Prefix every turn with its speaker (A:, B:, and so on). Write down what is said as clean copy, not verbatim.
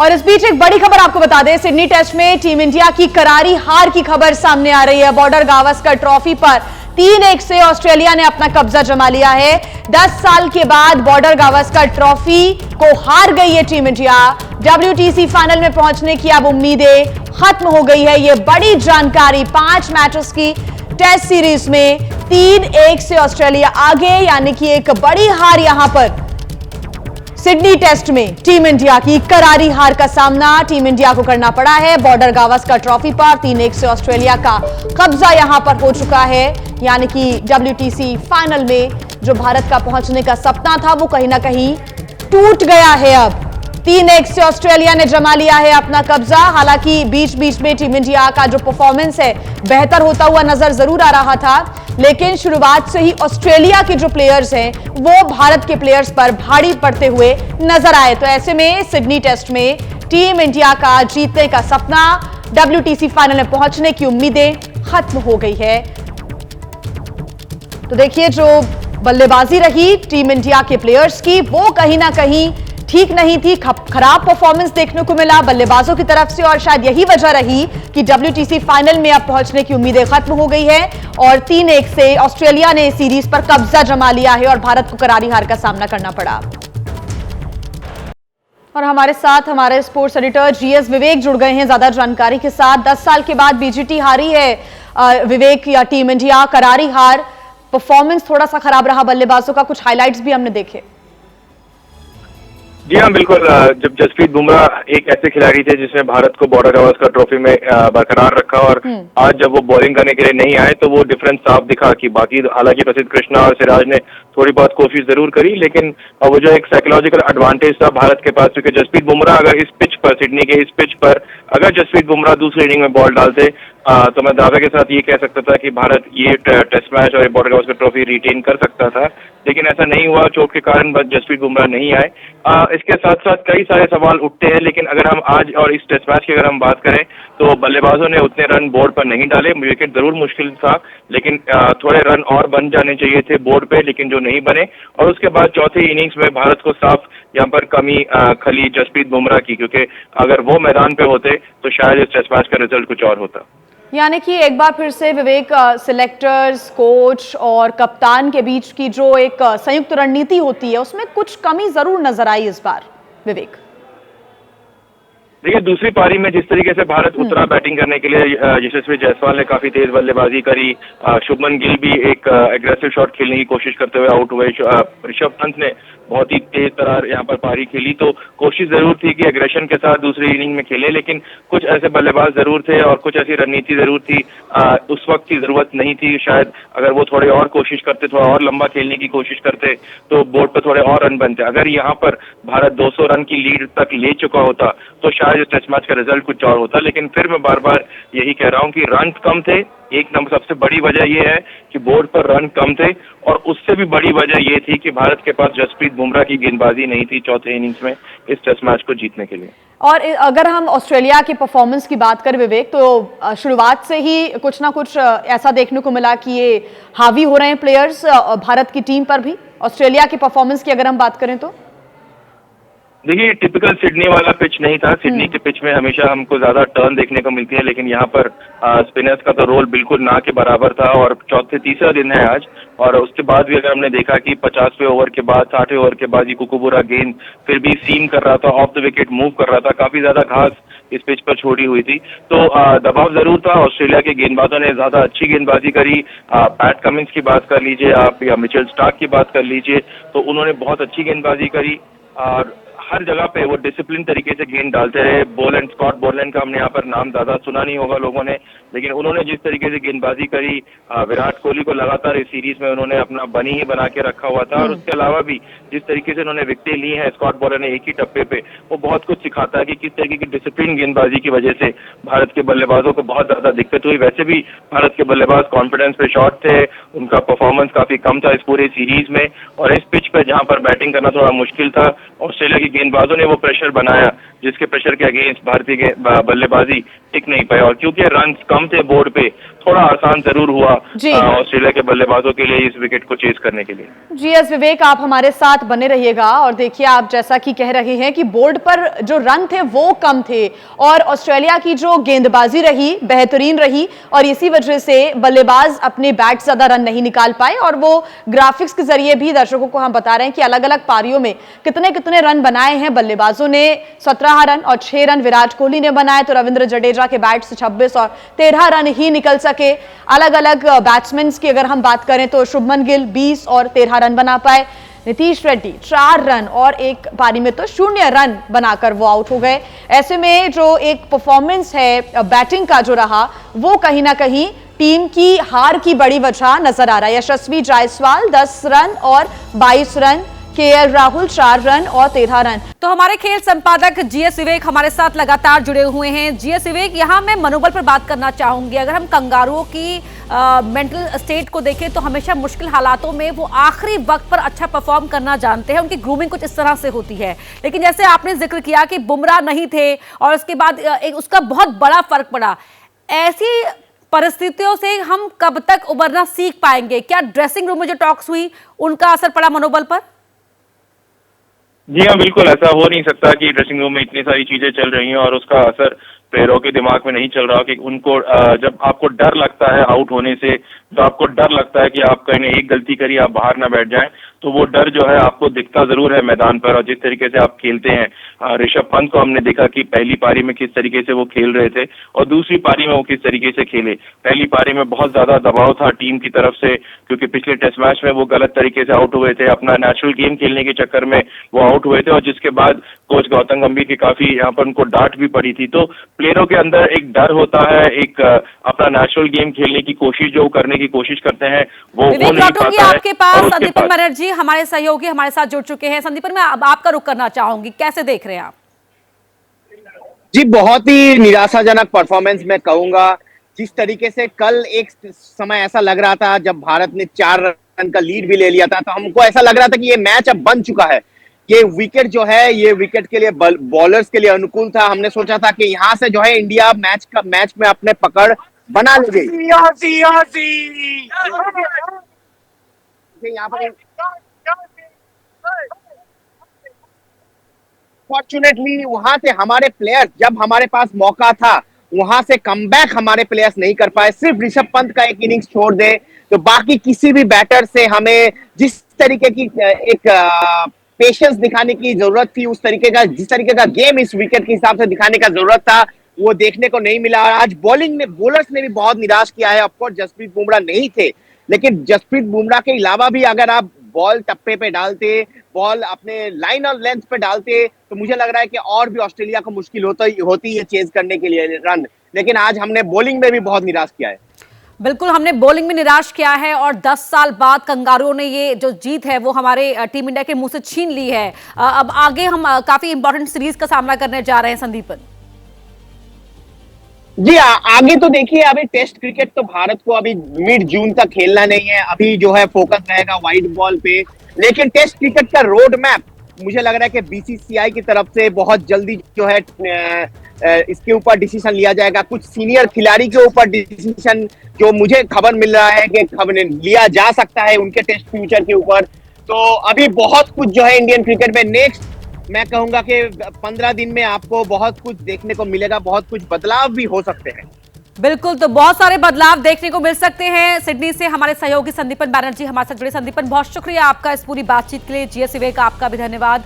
A: और इस बीच एक बड़ी खबर आपको बता दें, सिडनी टेस्ट में टीम इंडिया की करारी हार की खबर सामने आ रही है। बॉर्डर गावस्कर ट्रॉफी पर 3-1 से ऑस्ट्रेलिया ने अपना कब्जा जमा लिया है। 10 साल के बाद बॉर्डर गावस्कर ट्रॉफी को हार गई है टीम इंडिया। WTC फाइनल में पहुंचने की अब उम्मीदें खत्म हो गई है। यह बड़ी जानकारी, 5 मैचेस की टेस्ट सीरीज में 3-1 से ऑस्ट्रेलिया आगे, यानी कि एक बड़ी हार यहां पर सिडनी टेस्ट में टीम इंडिया की करारी हार का सामना टीम इंडिया को करना पड़ा है। बॉर्डर गावस्कर ट्रॉफी पर 3-1 से ऑस्ट्रेलिया का कब्जा यहां पर हो चुका है, यानी कि WTC फाइनल में जो भारत का पहुंचने का सपना था वो कहीं ना कहीं टूट गया है। अब 3-1 से ऑस्ट्रेलिया ने जमा लिया है अपना कब्जा। हालांकि बीच बीच में टीम इंडिया का जो परफॉर्मेंस है बेहतर होता हुआ नजर जरूर आ रहा था, लेकिन शुरुआत से ही ऑस्ट्रेलिया के जो प्लेयर्स हैं वो भारत के प्लेयर्स पर भारी पड़ते हुए नजर आए। तो ऐसे में सिडनी टेस्ट में टीम इंडिया का जीतने का सपना, WTC फाइनल में पहुंचने की उम्मीदें खत्म हो गई है। तो देखिए, जो बल्लेबाजी रही टीम इंडिया के प्लेयर्स की वो कहीं ना कहीं ठीक नहीं थी। खराब परफॉर्मेंस देखने को मिला बल्लेबाजों की तरफ से, और शायद यही वजह रही कि WTC फाइनल में अब पहुंचने की उम्मीदें खत्म हो गई है और 3-1 से ऑस्ट्रेलिया ने सीरीज पर कब्जा जमा लिया है और भारत को करारी हार का सामना करना पड़ा। और हमारे साथ हमारे स्पोर्ट्स एडिटर GS विवेक जुड़ गए हैं ज्यादा जानकारी के साथ। 10 साल के बाद BGT हारी है विवेक, या टीम इंडिया करारी हार, परफॉर्मेंस थोड़ा सा खराब रहा बल्लेबाजों का, कुछ हाइलाइट्स भी हमने देखे।
B: जी हाँ, बिल्कुल। जब जसप्रीत बुमराह एक ऐसे खिलाड़ी थे जिसने भारत को बॉर्डर गावस्कर ट्रॉफी में बरकरार रखा, और आज जब वो बॉलिंग करने के लिए नहीं आए तो वो डिफरेंस साफ दिखा कि बाकी हालांकि प्रसिद्ध कृष्णा और सिराज ने थोड़ी बहुत कोशिश जरूर करी, लेकिन वो जो एक साइकोलॉजिकल एडवांटेज था भारत के पास, क्योंकि जसप्रीत बुमराह अगर इस पिच पर, सिडनी के इस पिच पर अगर जसप्रीत बुमराह दूसरी इनिंग में बॉल डालते तो मैं दावे के साथ ये कह सकता था कि भारत ये टेस्ट मैच और बॉर्डर गावस्कर ट्रॉफी रिटेन कर सकता था, लेकिन ऐसा नहीं हुआ। चोट के कारण बस जसप्रीत बुमराह नहीं आए। इसके साथ साथ कई सारे सवाल उठते हैं, लेकिन अगर हम आज और इस टेस्ट मैच की अगर हम बात करें तो बल्लेबाजों ने उतने रन बोर्ड पर नहीं डाले। विकेट जरूर मुश्किल था, लेकिन थोड़े रन और बन जाने चाहिए थे बोर्ड पे, लेकिन जो नहीं बने। और उसके बाद चौथी इनिंग्स में भारत को साफ यहाँ पर कमी खली जसप्रीत बुमराह की, क्योंकि अगर वो मैदान पे होते तो शायद इस टेस्ट मैच का रिजल्ट कुछ और होता।
A: यानी कि एक बार फिर से विवेक, सिलेक्टर्स, कोच और कप्तान के बीच की जो एक संयुक्त रणनीति होती है उसमें कुछ कमी जरूर नजर आई इस बार विवेक।
B: देखिए, दूसरी पारी में जिस तरीके से भारत उतरा बैटिंग करने के लिए, यशस्वी जायसवाल ने काफी तेज बल्लेबाजी करी, शुभमन गिल भी एक एग्रेसिव शॉट खेलने की कोशिश करते हुए आउट हुए, ऋषभ पंत ने बहुत ही तेज तरार यहाँ पर पारी खेली। तो कोशिश जरूर थी कि एग्रेशन के साथ दूसरी इनिंग में खेले, लेकिन कुछ ऐसे बल्लेबाज जरूर थे और कुछ ऐसी रणनीति जरूर थी। उस वक्त की जरूरत नहीं थी। शायद अगर वो थोड़े और कोशिश करते, थोड़ा और लंबा खेलने की कोशिश करते तो बोर्ड पर थोड़े और रन बनते। अगर यहाँ पर भारत 200 रन की लीड तक ले चुका होता तो शायद इस टेस्ट मैच का रिजल्ट कुछ और होता, लेकिन फिर मैं बार बार यही कह रहा हूँ कि रन कम थे। एक नंबर सबसे बड़ी वजह यह है कि बोर्ड पर रन कम थे, और उससे भी बड़ी वजह यह थी कि भारत के पास जसप्रीत बुमराह की गेंदबाजी नहीं थी चौथे इनिंग्स में इस टेस्ट मैच को जीतने के लिए।
A: और अगर हम ऑस्ट्रेलिया की परफॉर्मेंस की बात करें विवेक, तो शुरुआत से ही कुछ ना कुछ ऐसा देखने को मिला कि ये हावी हो रहे हैं प्लेयर्स भारत की टीम पर भी। ऑस्ट्रेलिया की परफॉर्मेंस की अगर हम बात करें तो
B: देखिए, टिपिकल सिडनी वाला पिच नहीं था। सिडनी के पिच में हमेशा हमको ज्यादा टर्न देखने को मिलती है, लेकिन यहाँ पर स्पिनर्स का तो रोल बिल्कुल ना के बराबर था। और तीसरा दिन है आज, और उसके बाद भी अगर हमने देखा कि 50वें ओवर के बाद, 60वें ओवर के बाद ये कुकुबुरा गेंद फिर भी सीम कर रहा था, ऑफ द विकेट मूव कर रहा था, काफी ज्यादा घास इस पिच पर छोड़ी हुई थी। तो दबाव जरूर था। ऑस्ट्रेलिया के गेंदबाजों ने ज्यादा अच्छी गेंदबाजी करी। पैट कमिंस की बात कर लीजिए आप, या मिचेल स्टार्क की बात कर लीजिए, तो उन्होंने बहुत अच्छी गेंदबाजी करी और हर जगह पे वो डिसिप्लिन तरीके से गेंद डालते रहे। बोलैंड, स्कॉट बोलैंड का हमने यहाँ पर नाम ज्यादा सुना नहीं होगा लोगों ने, लेकिन उन्होंने जिस तरीके से गेंदबाजी करी, विराट कोहली को लगातार इस सीरीज में उन्होंने अपना बनी ही बना के रखा हुआ था। और उसके अलावा भी जिस तरीके से उन्होंने विकेटें ली हैं स्कॉट बोलैंड ने एक ही टप्पे पे, वो बहुत कुछ सिखाता है कि किस तरीके की डिसिप्लिन गेंदबाजी की वजह से भारत के बल्लेबाजों को बहुत ज्यादा दिक्कत हुई। वैसे भी भारत के बल्लेबाज कॉन्फिडेंस पे शॉर्ट थे, उनका परफॉर्मेंस काफी कम था इस पूरे सीरीज में, और इस पिच पे जहां पर बैटिंग करना थोड़ा मुश्किल था, ऑस्ट्रेलिया की गेंदबाजों ने वो प्रेशर बनाया जिसके प्रेशर के अगेंस्ट भारतीय बल्लेबाजी टिक नहीं पाई, और क्योंकि रन कम थे बोर्ड पे, थोड़ा आसान जरूर हुआ ऑस्ट्रेलिया के बल्लेबाजों के लिए इस विकेट को चेस करने के लिए।
A: जीएस विवेक, आप हमारे साथ बने रहिएगा। और देखिए, आप जैसा कि कह रहे हैं कि बोर्ड पर जो रन थे वो कम थे, और ऑस्ट्रेलिया की जो गेंदबाजी रही बेहतरीन रही, और इसी वजह से बल्लेबाज अपने बैट ज्यादा रन नहीं निकाल पाए। और वो ग्राफिक्स के जरिए भी दर्शकों को हम बता रहे हैं कि अलग अलग पारियों में कितने कितने रन बनाए हैं बल्लेबाजों ने। 17 रन और 6 रन विराट कोहली ने बनाए, तो रविंद्र जडेजा के बैट से 26 और 13 रन ही निकल सके। अलग अलग बैट्समैन की अगर हम बात करें तो शुभमन गिल 20 और 13 रन बना पाए, नीतीश रेड्डी 4 रन और एक पारी में तो 0 रन बनाकर वो आउट हो गए। ऐसे में जो एक परफॉर्मेंस है बैटिंग का जो रहा, वो कहीं ना कहीं टीम की हार की बड़ी वजह नजर आ रहा है। यशस्वी जायसवाल 10 रन और 22 रन, केएल राहुल 4 रन और 13 रन। तो हमारे खेल संपादक जीएस विवेक हमारे साथ लगातार जुड़े हुए हैं। जीएस विवेक, यहाँ मैं मनोबल पर बात करना चाहूंगी। अगर हम कंगारुओं की मेंटल स्टेट को देखें तो हमेशा मुश्किल हालातों में वो आखिरी वक्त पर अच्छा परफॉर्म करना जानते हैं। उनकी ग्रूमिंग कुछ इस तरह से होती है, लेकिन जैसे आपने जिक्र किया कि बुमराह नहीं थे और उसके बाद उसका बहुत बड़ा फर्क पड़ा। ऐसी परिस्थितियों से हम कब तक उबरना सीख पाएंगे? क्या ड्रेसिंग रूम में जो टॉक्स हुई उनका असर पड़ा मनोबल पर?
B: जी हाँ, बिल्कुल ऐसा हो नहीं सकता कि ड्रेसिंग रूम में इतनी सारी चीजें चल रही हैं और उसका असर प्लेयरों के दिमाग में नहीं चल रहा कि उनको जब आपको डर लगता है आउट होने से, तो आपको डर लगता है कि आप कहीं एक गलती करिए आप बाहर ना बैठ जाएं, तो वो डर जो है आपको दिखता जरूर है मैदान पर। और जिस तरीके से आप खेलते हैं, ऋषभ पंत को हमने देखा कि पहली पारी में किस तरीके से वो खेल रहे थे और दूसरी पारी में वो किस तरीके से खेले। पहली पारी में बहुत ज्यादा दबाव था टीम की तरफ से, क्योंकि पिछले टेस्ट मैच में वो गलत तरीके से आउट हुए थे, अपना नेचुरल गेम खेलने के चक्कर में वो आउट हुए थे, और जिसके बाद कोच गौतम गंभीर की काफी यहाँ पर उनको डांट भी पड़ी थी। तो प्लेयरों के अंदर एक डर होता है, एक अपना नेचुरल गेम खेलने की कोशिश जो करने की कोशिश करते हैं वो नहीं पाता है।
A: आपके पास संदीपन बनर्जी हमारे सहयोगी हमारे साथ जुड़ चुके हैं। संदीपन, मैं अब आपका रुख करना चाहूंगी, कैसे देख रहे हैं आप?
C: जी, बहुत ही निराशाजनक परफॉर्मेंस मैं कहूंगा। जिस तरीके से कल एक समय ऐसा लग रहा था जब भारत ने 4 रन का लीड भी ले लिया था, तो हमको ऐसा लग रहा था कि ये मैच अब बन चुका है। ये विकेट जो है, ये विकेट के लिए बॉलर्स के लिए अनुकूल था। हमने सोचा था कि यहाँ से जो है इंडिया मैच में अपने पकड़ बना लेगी। यहाँ पर फॉर्चुनेटली वहां से हमारे प्लेयर्स, जब हमारे पास मौका था वहां से कमबैक हमारे प्लेयर्स नहीं कर पाए। सिर्फ ऋषभ पंत का एक इनिंग्स छोड़ दे तो बाकी किसी भी बैटर से हमें जिस तरीके की एक पेशेंस दिखाने की जरूरत थी, उस तरीके का जिस तरीके का गेम इस विकेट के हिसाब से दिखाने का जरूरत था, वो देखने को नहीं मिला। आज बॉलिंग में बॉलर्स ने भी बहुत निराश किया है। ऑफकोर्स जसप्रीत बुमराह नहीं थे, लेकिन जसप्रीत बुमराह के अलावा भी अगर आप बॉल टप्पे पे डालते, बॉल अपने लाइन और लेंथ पे डालते, तो मुझे लग रहा है कि और भी ऑस्ट्रेलिया को मुश्किल होती है चेज करने के लिए रन। लेकिन आज हमने बॉलिंग में भी बहुत निराश किया है।
A: बिल्कुल, हमने बॉलिंग में निराश किया है और 10 साल बाद कंगारुओं ने ये जो जीत है वो हमारे टीम इंडिया के मुंह से छीन ली है। अब आगे हम काफी इंपॉर्टेंट सीरीज का सामना करने जा रहे हैं। संदीपन
C: जी, आगे तो देखिए, अभी टेस्ट क्रिकेट तो भारत को अभी मिड जून तक खेलना नहीं है। अभी जो है फोकस रहेगा व्हाइट बॉल पे। लेकिन टेस्ट क्रिकेट का रोड मैप मुझे लग रहा है कि बीसीसीआई की तरफ से बहुत जल्दी जो है इसके ऊपर डिसीजन लिया जाएगा। कुछ सीनियर खिलाड़ी के ऊपर डिसीजन जो मुझे खबर मिल रहा है कि खबर लिया जा सकता है उनके टेस्ट फ्यूचर के ऊपर। तो अभी बहुत कुछ जो है इंडियन क्रिकेट में नेक्स्ट मैं कहूंगा कि 15 दिन में आपको बहुत कुछ देखने को मिलेगा, बहुत कुछ बदलाव भी हो सकते हैं।
A: बिल्कुल, तो बहुत सारे बदलाव देखने को मिल सकते हैं। सिडनी से हमारे सहयोगी संदीपन बैनर्जी हमारे साथ जुड़े। संदीपन, बहुत शुक्रिया आपका इस पूरी बातचीत के लिए। जीएस विवेक, आपका भी धन्यवाद।